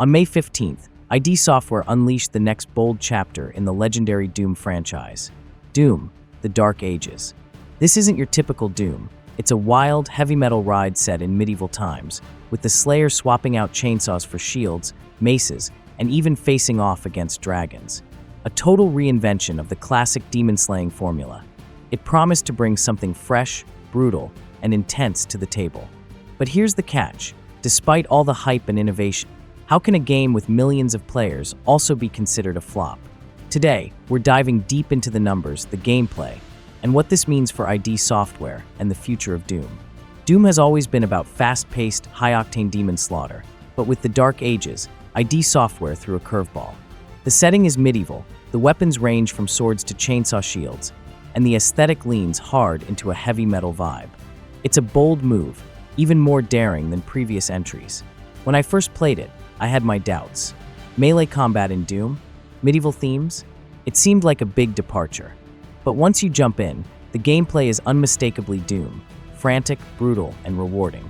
On May 15th, ID Software unleashed the next bold chapter in the legendary Doom franchise. Doom, The Dark Ages. This isn't your typical Doom. It's a wild, heavy metal ride set in medieval times, with the Slayer swapping out chainsaws for shields, maces, and even facing off against dragons. A total reinvention of the classic demon-slaying formula. It promised to bring something fresh, brutal, and intense to the table. But here's the catch. Despite all the hype and innovation, how can a game with millions of players also be considered a flop? Today, we're diving deep into the numbers, the gameplay, and what this means for ID Software and the future of Doom. Doom has always been about fast-paced, high-octane demon slaughter, but with the Dark Ages, ID Software threw a curveball. The setting is medieval, the weapons range from swords to chainsaw shields, and the aesthetic leans hard into a heavy metal vibe. It's a bold move, even more daring than previous entries. When I first played it, I had my doubts. Melee combat in Doom? Medieval themes? It seemed like a big departure. But once you jump in, the gameplay is unmistakably Doom, frantic, brutal, and rewarding.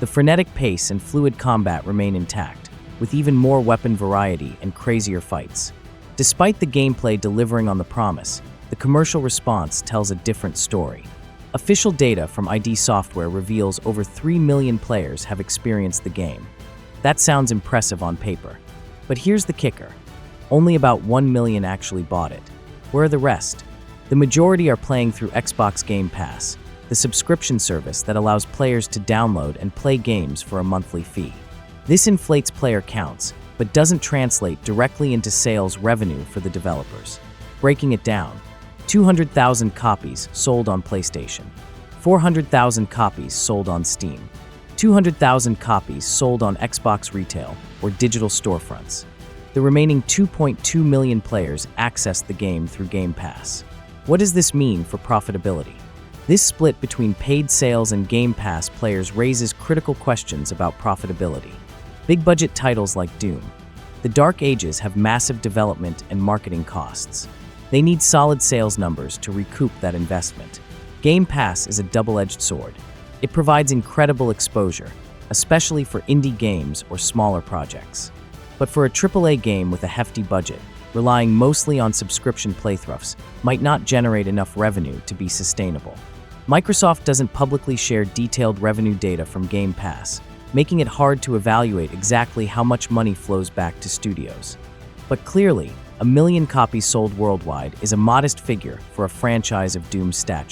The frenetic pace and fluid combat remain intact, with even more weapon variety and crazier fights. Despite the gameplay delivering on the promise, the commercial response tells a different story. Official data from ID Software reveals over 3 million players have experienced the game. That sounds impressive on paper. But here's the kicker. Only about 1 million actually bought it. Where are the rest? The majority are playing through Xbox Game Pass, the subscription service that allows players to download and play games for a monthly fee. This inflates player counts, but doesn't translate directly into sales revenue for the developers. Breaking it down, 200,000 copies sold on PlayStation, 400,000 copies sold on Steam, 200,000 copies sold on Xbox retail or digital storefronts. The remaining 2.2 million players accessed the game through Game Pass. What does this mean for profitability? This split between paid sales and Game Pass players raises critical questions about profitability. Big-budget titles like Doom, The Dark Ages have massive development and marketing costs. They need solid sales numbers to recoup that investment. Game Pass is a double-edged sword. It provides incredible exposure, especially for indie games or smaller projects. But for a AAA game with a hefty budget, relying mostly on subscription playthroughs might not generate enough revenue to be sustainable. Microsoft doesn't publicly share detailed revenue data from Game Pass, making it hard to evaluate exactly how much money flows back to studios. But clearly, 1 million copies sold worldwide is a modest figure for a franchise of Doom's stature.